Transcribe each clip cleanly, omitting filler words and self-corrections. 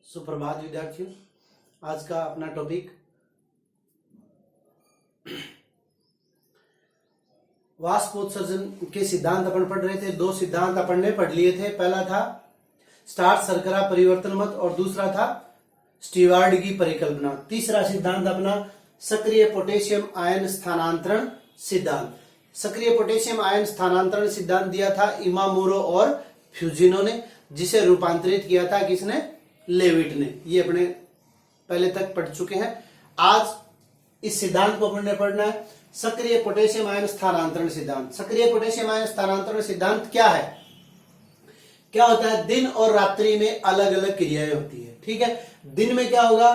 सुप्रभात विद्यार्थियों। आज का अपना टॉपिक वाष्पोत्सर्जन के सिद्धांत अपन पढ़ रहे थे। दो सिद्धांत अपन ने पढ़ लिए थे। पहला था स्टार्च शर्करा परिवर्तन मत और दूसरा था स्टीवार्ड की परिकल्पना। तीसरा सिद्धांत अपना सक्रिय पोटेशियम आयन स्थानांतरण सिद्धांत। सक्रिय पोटेशियम आयन स्थानांतरण सिद्धांत दिया था इमामोरो और फ्यूजिनो ने, जिसे रूपांतरित किया था किसने? लेविट ने। ये अपने पहले तक पढ़ चुके हैं। आज इस सिद्धांत को अपने पढ़ना है, सक्रिय पोटेशियम आयन स्थानांतरण सिद्धांत। सक्रिय पोटेशियम आयन स्थानांतरण सिद्धांत क्या है? क्या होता है? दिन और रात्रि में अलग अलग क्रियाएं होती है। ठीक है, दिन में क्या होगा?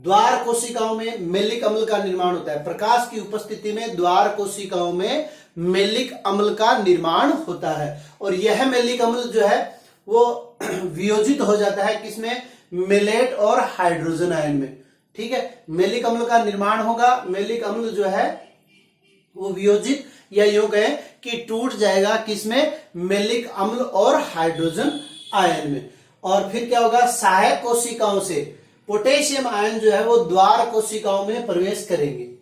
द्वार कोशिकाओं में मेलिक अम्ल का निर्माण होता है। प्रकाश की उपस्थिति में द्वार कोशिकाओं में मेलिक अम्ल का निर्माण होता है और यह मेलिक अम्ल जो है वो वियोजित हो जाता है किसमें? मेलेट और हाइड्रोजन आयन में। ठीक है, मेलिक अम्ल का निर्माण होगा। मेलिक अम्ल जो है वो वियोजित या यूं कहें कि टूट जाएगा किसमें? मेलिक अम्ल और हाइड्रोजन आयन में। और फिर क्या होगा? सहायक कोशिकाओं से पोटेशियम आयन जो है वो द्वार कोशिकाओं में प्रवेश करेंगे।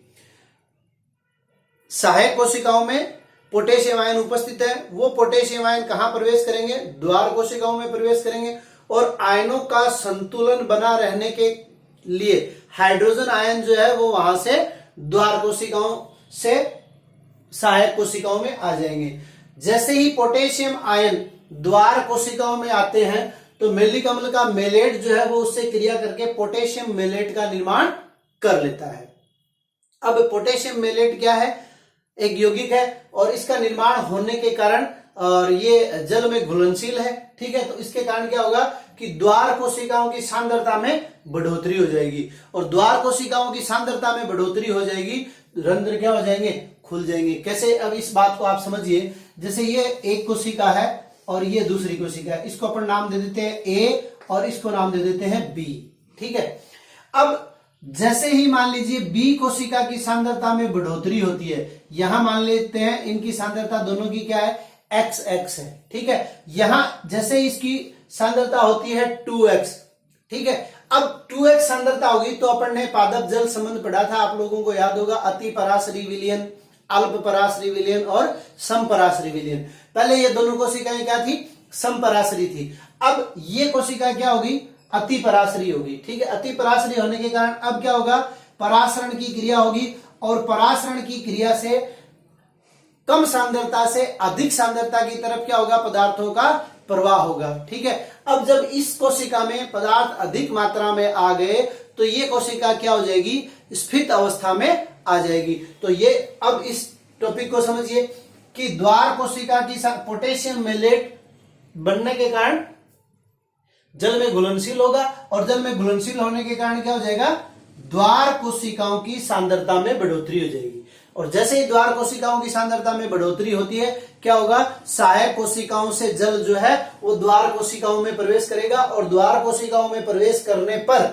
सहायक कोशिकाओं में पोटेशियम आयन उपस्थित है, वो पोटेशियम आयन कहां प्रवेश करेंगे? द्वार कोशिकाओं में प्रवेश करेंगे और आयनों का संतुलन बना रहने के लिए हाइड्रोजन आयन जो है वो वहां से द्वार कोशिकाओं से सहायक कोशिकाओं में आ जाएंगे। जैसे ही पोटेशियम आयन द्वार कोशिकाओं में आते हैं तो मेलिक अम्ल का मेलेट जो है वो उससे क्रिया करके पोटेशियम मेलेट का निर्माण कर लेता है। अब पोटेशियम मेलेट क्या है? एक यौगिक है और इसका निर्माण होने के कारण और ये जल में घुलनशील है। ठीक है, तो इसके कारण क्या होगा कि द्वार कोशिकाओं की सांद्रता में बढ़ोतरी हो जाएगी और द्वार कोशिकाओं की सांद्रता में बढ़ोतरी हो जाएगी, रंध्र क्या हो जाएंगे? खुल जाएंगे। कैसे? अब इस बात को आप समझिए। जैसे ये एक कोशिका है और ये दूसरी कोशिका है, इसको अपन नाम दे देते हैं ए और इसको नाम दे देते हैं बी। ठीक है, अब जैसे ही मान लीजिए बी कोशिका की सांद्रता में बढ़ोतरी होती है, यहां मान लेते हैं इनकी सांद्रता दोनों की क्या है? XX है। ठीक है, यहां जैसे इसकी सांद्रता होती है 2x। ठीक है, अब 2x सांद्रता होगी तो अपन ने पादप जल संबंध पढ़ा था, आप लोगों को याद होगा। अति पराशरी विलयन, अल्प पराशरी विलयन और समपराशरी विलयन। पहले ये दोनों कोशिकाएं क्या थी? समपराशरी थी। अब ये कोशिका क्या होगी? अति पराशरी होगी। ठीक है, अति पराशरी होने के कारण अब क्या होगा? परासरण की क्रिया होगी और परासरण की क्रिया से कम सांद्रता से अधिक सांद्रता की तरफ क्या होगा? पदार्थों का प्रवाह होगा। ठीक है, अब जब इस कोशिका में पदार्थ अधिक मात्रा में आ गए तो ये कोशिका क्या हो जाएगी? स्फीत अवस्था में आ जाएगी। तो ये अब इस टॉपिक को समझिए कि द्वार कोशिका की पोटेशियम मेलेट बनने के कारण जल में घुलनशील होगा और जल में घुलनशील होने के कारण क्या हो जाएगा? द्वार कोशिकाओं की सांद्रता में बढ़ोतरी हो जाएगी और जैसे ही द्वार कोशिकाओं की सांद्रता में बढ़ोतरी होती है क्या होगा? सहायक कोशिकाओं से जल जो है वो द्वार कोशिकाओं में प्रवेश करेगा और द्वार कोशिकाओं में प्रवेश करने पर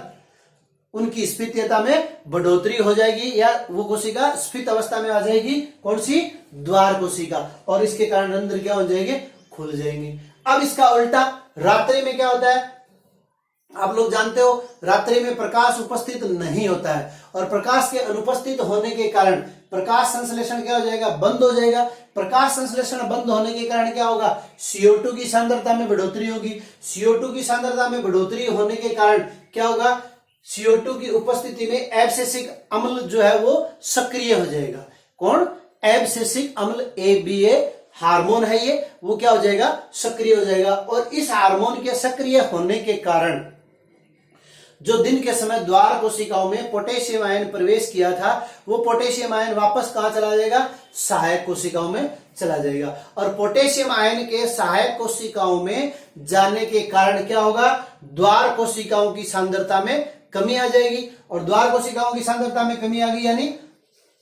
उनकी स्फीत्यता में बढ़ोतरी हो जाएगी या वो कोशिका स्फीत अवस्था में आ जाएगी। कौन सी? द्वार कोशिका। और इसके कारण रंध्र क्या हो जाएंगे? खुल जाएंगे। अब इसका उल्टा रात्रि में क्या होता है? आप लोग जानते हो रात्रि में प्रकाश उपस्थित नहीं होता है और प्रकाश के अनुपस्थित होने के कारण प्रकाश संश्लेषण क्या हो जाएगा? बंद हो जाएगा। प्रकाश संश्लेषण बंद होने के कारण क्या होगा? CO2 की सांद्रता में बढ़ोतरी होगी। CO2 की सांद्रता में बढ़ोतरी होने के कारण क्या होगा? CO2 की उपस्थिति में एब्सिसिक अम्ल जो है वो सक्रिय हो जाएगा। कौन? एब्सिसिक अम्ल, ABA हार्मोन है ये, वो क्या हो जाएगा? सक्रिय हो जाएगा और इस हार्मोन के सक्रिय होने के कारण जो दिन के समय द्वार कोशिकाओं में पोटेशियम आयन प्रवेश किया था वो पोटेशियम आयन वापस कहां चला जाएगा? सहायक कोशिकाओं में चला जाएगा और पोटेशियम आयन के सहायक कोशिकाओं में जाने के कारण क्या होगा? द्वार कोशिकाओं की सांद्रता में कमी आ जाएगी और द्वार कोशिकाओं की सांद्रता में कमी आ गई यानी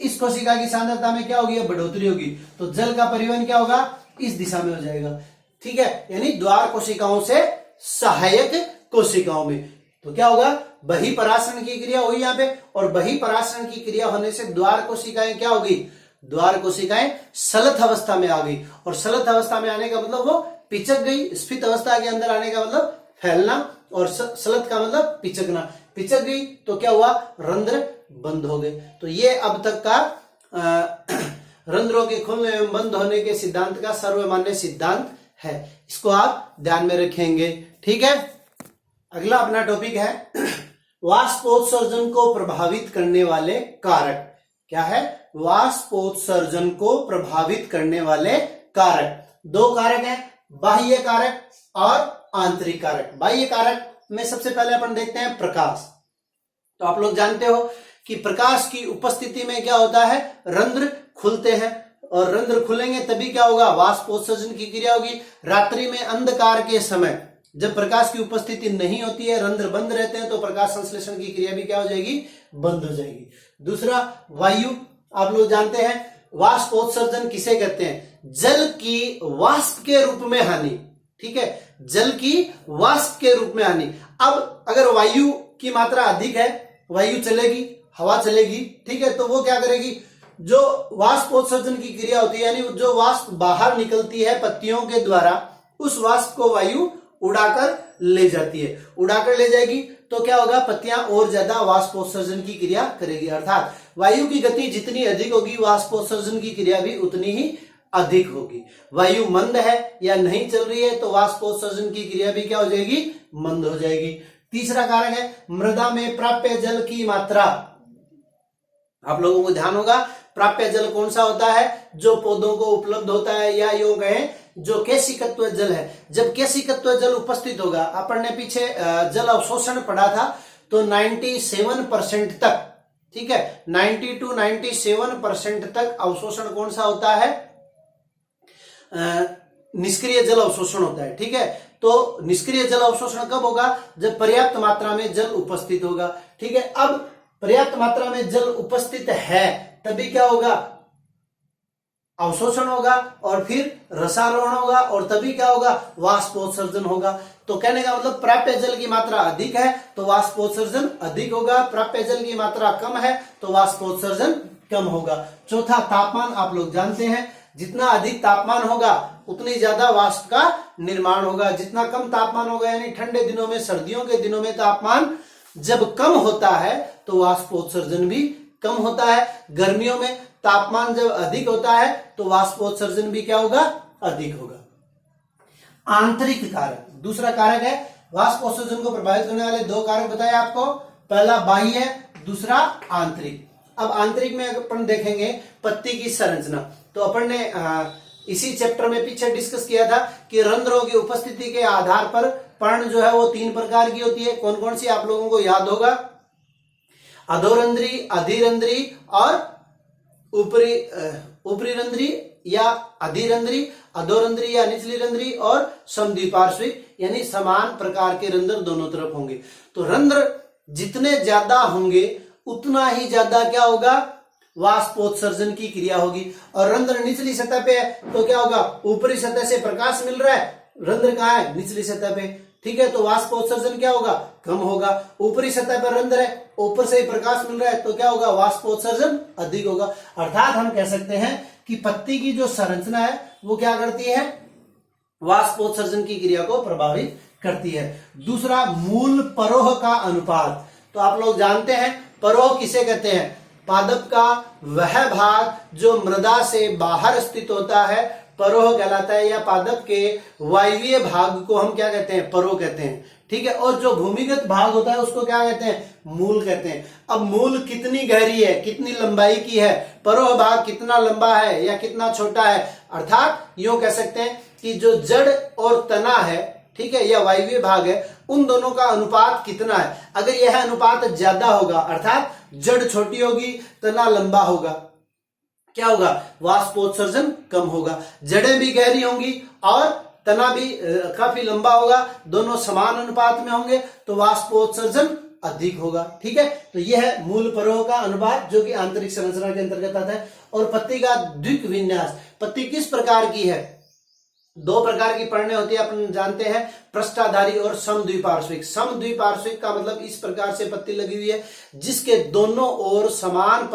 इस कोशिका की सांद्रता में क्या होगी? बढ़ोतरी होगी तो जल का परिवहन क्या होगा? इस दिशा में हो जाएगा। ठीक है, यानी द्वार कोशिकाओं से सहायक कोशिकाओं में। तो क्या होगा? बहिपरासरण की क्रिया हुई यहाँ पे और बहिपरासरण की क्रिया होने से द्वार कोशिकाएं क्या होगी? द्वार कोशिकाएं सलथ अवस्था में आ गई और सलथ अवस्था में आने का मतलब वो पिचक गई। स्फीत अवस्था के अंदर आने का मतलब फैलना और सलत का मतलब पिचकना, पिचक गई तो क्या हुआ, रंध्र बंद हो गए। तो ये अब तक का रंध्रों के खुलने एवं बंद होने के सिद्धांत का सर्वमान्य सिद्धांत है, इसको आप ध्यान में रखेंगे। ठीक है, अगला अपना टॉपिक है वाष्पोत्सर्जन को प्रभावित करने वाले कारक। क्या है, वाष्पोत्सर्जन को प्रभावित करने वाले कारक। दो कारक हैं, बाह्य कारक और आंतरिक कारक। बाह्य कारक में सबसे पहले अपन देखते हैं प्रकाश। तो आप लोग जानते हो कि प्रकाश की उपस्थिति में क्या होता है, रंध्र खुलते हैं, और रंध्र खुलेंगे तभी क्या होगा, वाष्पोत्सर्जन की क्रिया होगी। रात्रि में अंधकार के समय जब प्रकाश की उपस्थिति नहीं होती है, रंध्र बंद रहते हैं, तो प्रकाश संश्लेषण की क्रिया भी क्या हो जाएगी, बंद हो जाएगी। दूसरा वायु, आप लोग जानते हैं वाष्पोत्सर्जन किसे कहते हैं, जल की वाष्प के रूप में हानि। ठीक है, जल की वाष्प के रूप में हानि। अब अगर वायु की मात्रा अधिक है, वायु चलेगी, हवा चलेगी, ठीक है, तो वो क्या करेगी, जो वाष्पोत्सर्जन की क्रिया होती है, यानी जो वाष्प बाहर निकलती है पत्तियों के द्वारा, उस वाष्प को वायु उड़ाकर ले जाती है। उड़ाकर ले जाएगी तो क्या होगा, पत्तियां और ज्यादा वाष्पोत्सर्जन की क्रिया करेगी। अर्थात वायु की गति जितनी अधिक होगी, वाष्पोत्सर्जन की क्रिया भी उतनी ही अधिक होगी। वायु मंद है या नहीं चल रही है, तो वाष्पोत्सर्जन की क्रिया भी क्या हो जाएगी, मंद हो जाएगी। तीसरा कारक है मृदा में प्राप्य जल की मात्रा। आप लोगों को ध्यान होगा, प्राप्य जल कौन सा होता है, जो पौधों को उपलब्ध होता है, या यूं कहें जो केशिकत्व जल है। जब केशिकत्व जल उपस्थित होगा, अपन ने पीछे जल अवशोषण पढ़ा था, तो 97% तक, ठीक है, 90 to 97% तक अवशोषण कौन सा होता है, निष्क्रिय जल अवशोषण होता है। ठीक है, तो निष्क्रिय जल अवशोषण कब होगा, जब पर्याप्त मात्रा में जल उपस्थित होगा। ठीक है, अब पर्याप्त मात्रा में जल उपस्थित है तभी क्या होगा, अवशोषण होगा, और फिर रसारोहण होगा, और तभी क्या होगा, वाष्पोत्सर्जन होगा। तो कहने का मतलब प्राप्य जल की मात्रा अधिक है तो वाष्पोत्सर्जन अधिक होगा, प्राप्य जल की मात्रा कम है तो वाष्पोत्सर्जन कम होगा। चौथा तापमान, आप लोग जानते हैं जितना अधिक तापमान होगा उतनी ज्यादा वाष्प का निर्माण होगा। जितना कम तापमान होगा, यानी ठंडे दिनों में, सर्दियों के दिनों में तापमान जब कम होता है तो वाष्पोत्सर्जन भी कम होता है। गर्मियों में तापमान जब अधिक होता है तो वाष्पोत्सर्जन भी क्या होगा, अधिक होगा। आंतरिक कारक, दूसरा कारक है वाष्पोत्सर्जन को प्रभावित करने वाले दो कारक बताए आपको, पहला बाह्य, दूसरा आंतरिक। अब आंतरिक में अपन देखेंगे पत्ती की संरचना। तो अपन ने इसी चैप्टर में पीछे डिस्कस किया था कि रंध्रों की उपस्थिति के आधार पर पर्ण जो है वो 3 प्रकार की होती है। कौन कौन सी आप लोगों को याद होगा, अधोरंध्री, अधिरंध्री और ऊपरी रंध्री या अधिरंध्री, अधोरंध्री या निचली रंध्री, और समद्विपार्श्विक यानी समान प्रकार के रंध्र दोनों तरफ होंगे। तो रंध्र जितने ज्यादा होंगे उतना ही ज्यादा क्या होगा, वाष्पोत्सर्जन की क्रिया होगी। और रंध्र निचली सतह पे है तो क्या होगा, ऊपरी सतह से प्रकाश मिल रहा है, रंध्र कहाँ है, निचली सतह पे, ठीक है, तो वाष्पोत्सर्जन क्या होगा, कम होगा। ऊपरी सतह पर रंध्र है, ऊपर से ही प्रकाश मिल रहा है तो क्या होगा, वाष्पोत्सर्जन अधिक होगा। अर्थात हम कह सकते हैं कि पत्ती की जो संरचना है वो क्या करती है, वाष्पोत्सर्जन की क्रिया को प्रभावित करती है। दूसरा मूल परोह का अनुपात। तो आप लोग जानते हैं परोह किसे कहते हैं, पादप का वह भाग जो मृदा से बाहर स्थित होता है परोह कहलाता है, या पादप के वायवीय भाग को हम क्या कहते हैं, परोह कहते हैं। ठीक है, और जो भूमिगत भाग होता है उसको क्या कहते हैं, मूल कहते हैं। अब मूल कितनी गहरी है, कितनी लंबाई की है, परोह भाग कितना लंबा है या कितना छोटा है। अर्थात यूं कह सकते हैं कि जो जड़ और तना है, ठीक है, या वायवीय भाग है, उन दोनों का अनुपात कितना है। अगर यह अनुपात ज्यादा होगा, अर्थात जड़ छोटी होगी, तना लंबा होगा, क्या होगा, वाष्पोत्सर्जन कम होगा। जड़ें भी गहरी होंगी और तना भी काफी लंबा होगा, दोनों समान अनुपात में होंगे तो वाष्पोत्सर्जन अधिक होगा। ठीक है, तो यह है मूल परोह का अनुपात जो कि आंतरिक संरचना के अंतर्गत आता है। और पत्ती का द्विक विन्यास, पत्ती किस प्रकार की है, 2 प्रकार की पर्णें होती है, अपन जानते हैं, पृष्ठाधारी और समद्विपार्श्विक। समद्विपार्श्विक का मतलब इस प्रकार से पत्ती लगी हुई है जिसके दोनों ओर समान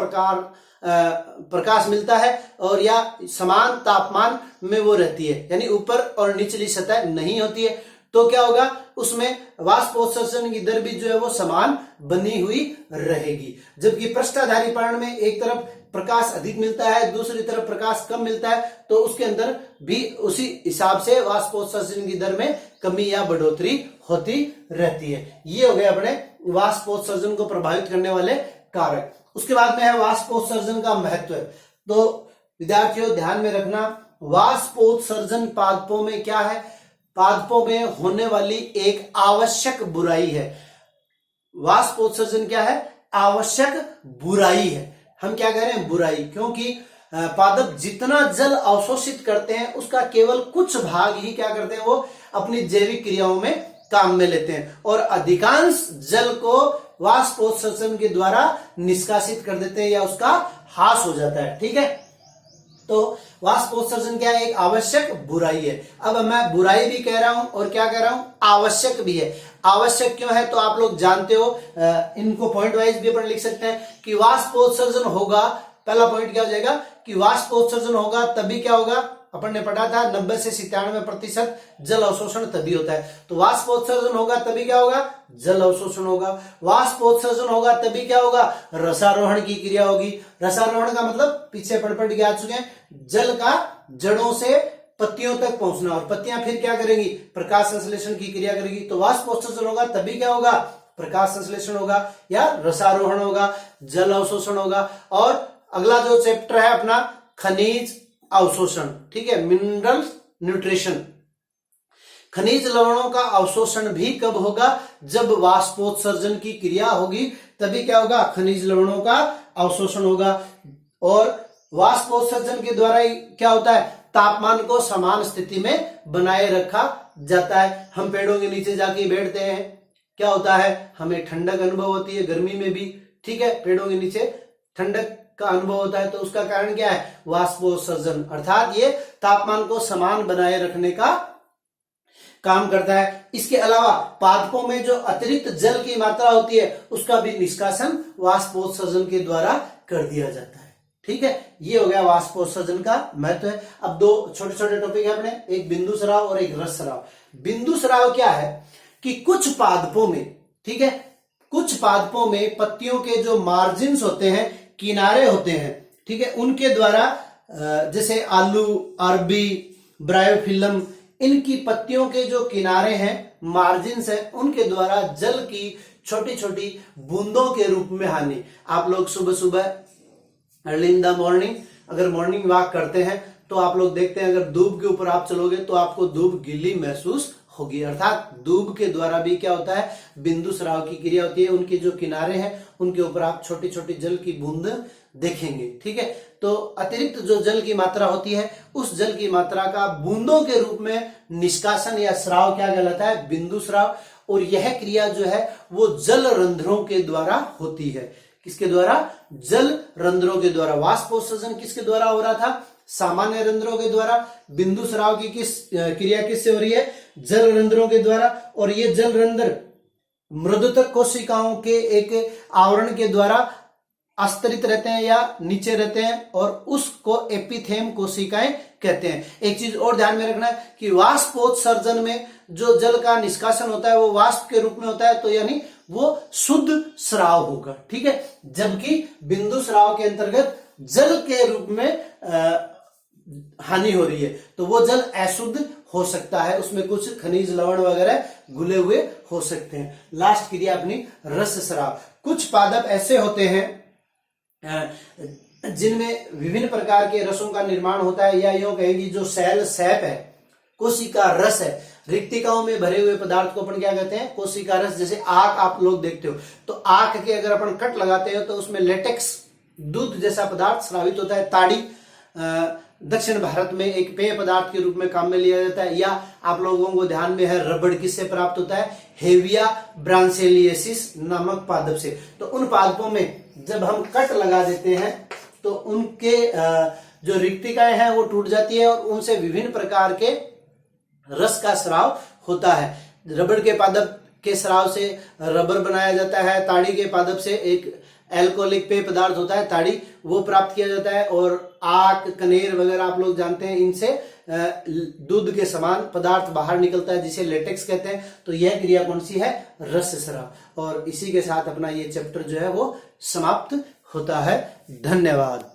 प्रकाश मिलता है और या समान तापमान में वो रहती है, यानी ऊपर और निचली सतह नहीं होती है। तो क्या होगा, उसमें वाष्पोत्सर्जन की दर भी जो है वो समान बनी हुई रहेगी। जबकि पृष्ठाधारी पर्यावरण में एक तरफ प्रकाश अधिक मिलता है, दूसरी तरफ प्रकाश कम मिलता है, तो उसके अंदर भी उसी हिसाब से वाष्पोत्सर्जन की दर में कमी या बढ़ोतरी होती रहती है। ये हो गए अपने वाष्पोत्सर्जन को प्रभावित करने वाले कारक। उसके बाद में है वाष्पोत्सर्जन का महत्व। तो विद्यार्थियों ध्यान में रखना, वाष्पोत्सर्जन पादपों में क्या है, पादपों में होने वाली एक आवश्यक बुराई है। वाष्पोत्सर्जन क्या है, आवश्यक बुराई है। हम क्या कह रहे हैं, बुराई, क्योंकि पादप जितना जल अवशोषित करते हैं उसका केवल कुछ भाग ही क्या करते हैं, वो अपनी जैविक क्रियाओं में काम में लेते हैं और अधिकांश जल को वाष्पोत्सर्जन के द्वारा निष्कासित कर देते हैं या उसका ह्रास हो जाता है। ठीक है, तो वाष्पोत्सर्जन क्या है, एक आवश्यक बुराई है। अब मैं बुराई भी कह रहा हूं और क्या कह रहा हूं, आवश्यक भी है। आवश्यक क्यों है, तो आप लोग जानते हो, इनको पॉइंट वाइज भी अपन लिख सकते हैं कि वाष्पोत्सर्जन होगा, पहला पॉइंट क्या हो जाएगा कि वाष्पोत्सर्जन होगा तभी क्या होगा, अपन ने पढ़ा था 90 से 97% जल अवशोषण तभी होता है। तो वाष्पोत्सर्जन होगा तभी क्या होगा, जल अवशोषण होगा। वाष्पोत्सर्जन होगा तभी क्या होगा, रसारोहण की क्रिया होगी। रसारोहण का मतलब पीछे पढ़ के आ चुके हैं, जल का जड़ों से पत्तियों तक पहुंचना, और पत्तियां फिर क्या करेंगी, प्रकाश संश्लेषण की क्रिया करेगी। तो वाष्पोत्सर्जन होगा तभी क्या होगा, प्रकाश संश्लेषण होगा या रसारोहण होगा, जल अवशोषण होगा। और अगला जो चैप्टर है अपना खनिज अवशोषण, ठीक है, मिनरल न्यूट्रिशन। खनिज लवणों का अवशोषण भी कब होगा, जब वाष्पोत्सर्जन की क्रिया होगी तभी क्या होगा, खनिज लवणों का अवशोषण होगा। और वाष्पोत्सर्जन के द्वारा ही क्या होता है, तापमान को समान स्थिति में बनाए रखा जाता है। हम पेड़ों के नीचे जाके बैठते हैं, क्या होता है, हमें ठंडक अनुभव होती है, गर्मी में भी, ठीक है, पेड़ों के नीचे ठंडक का अनुभव होता है। तो उसका कारण क्या है, वाष्पोत्सर्जन, अर्थात ये तापमान को समान बनाए रखने का काम करता है। इसके अलावा पादपों में जो अतिरिक्त जल की मात्रा होती है उसका भी निष्कासन वाष्पोत्सर्जन के द्वारा कर दिया जाता है। ठीक है, ये हो गया वाष्पोत्सर्जन का महत्व है। अब दो छोटे छोटे टॉपिक है अपने, एक बिंदु स्राव और एक रस स्राव। बिंदु स्राव क्या है कि कुछ पादपों में, ठीक है, कुछ पादपों में पत्तियों के जो मार्जिन्स होते हैं, किनारे होते हैं, ठीक है, उनके द्वारा जैसे आलू, अरबी, ब्रायोफिलम, इनकी पत्तियों के जो किनारे हैं, मार्जिन्स है, उनके द्वारा जल की छोटी छोटी बूंदों के रूप में हानि। आप लोग सुबह सुबह अर्ली इन द मॉर्निंग अगर मॉर्निंग वॉक करते हैं तो आप लोग देखते हैं, अगर दूब के ऊपर आप चलोगे तो आपको दूब गीली महसूस होगी, अर्थात दूब के द्वारा भी क्या होता है, बिंदु स्राव की क्रिया होती है। उनके जो किनारे हैं उनके ऊपर आप छोटी छोटी जल की बूंद देखेंगे। ठीक है, तो अतिरिक्त जो जल की मात्रा होती है उस जल की मात्रा का बूंदों के रूप में निष्कासन या स्राव क्या कहलाता है, बिंदु स्राव। और यह क्रिया जो है वो जल रंध्रों के द्वारा होती है। किसके द्वारा, जल रंध्रों के द्वारा। वाष्पोत्सर्जन किसके द्वारा हो रहा था, सामान्य रंध्रों के द्वारा। बिंदु स्राव की क्रिया किससे हो रही है, जल रंध्रों के द्वारा। और ये जल रंध्र मृदुतक कोशिकाओं के एक आवरण के द्वारा आस्तरित रहते हैं या नीचे रहते हैं, और उसको एपिथेम कोशिकाएं कहते हैं। एक चीज और ध्यान में रखना है कि वाष्पोत्सर्जन में जो जल का निष्कासन होता है वो वाष्प के रूप में होता है, तो यानी वो शुद्ध स्राव होगा। ठीक है, जबकि बिंदु स्राव के अंतर्गत जल के रूप में हानि हो रही है, तो वो जल अशुद्ध हो सकता है, उसमें कुछ खनिज लवण वगैरह घुले हुए हो सकते हैं। लास्ट क्रिया अपनी रस स्राव। कुछ पादप ऐसे होते हैं जिनमें विभिन्न प्रकार के रसों का निर्माण होता है, या यूं कहेंगे जो सेल सैप है, कोशिका रस है, रिक्तिकाओं में भरे हुए पदार्थ को अपन क्या कहते हैं, कोशिका रस। जैसे आंख आप लोग देखते हो, तो आंख के अगर अपन कट लगाते हो तो उसमें लेटेक्स दूध जैसा पदार्थ स्रावित होता है। ताड़ी दक्षिण भारत में एक पेय पदार्थ के रूप में काम में लिया जाता है। या आप लोगों को ध्यान में है, रबड़ किससे प्राप्त होता है, हेविया ब्रांसेलियसिस नामक पादप से। तो उन पादपों में जब हम कट लगा देते हैं तो उनके जो रिक्तिकाएं हैं वो टूट जाती है और उनसे विभिन्न प्रकार के रस का स्राव होता है। रबड़ के पादप के स्राव से रबर बनाया जाता है। ताड़ी के पादप से एक एल्कोहलिक पेय पदार्थ होता है ताड़ी, वो प्राप्त किया जाता है। और आक, कनेर वगैरह आप लोग जानते हैं, इनसे दूध के समान पदार्थ बाहर निकलता है जिसे लेटेक्स कहते हैं। तो यह क्रिया कौन सी है? रस स्राव। और इसी के साथ अपना ये चैप्टर जो है वो समाप्त होता है। धन्यवाद।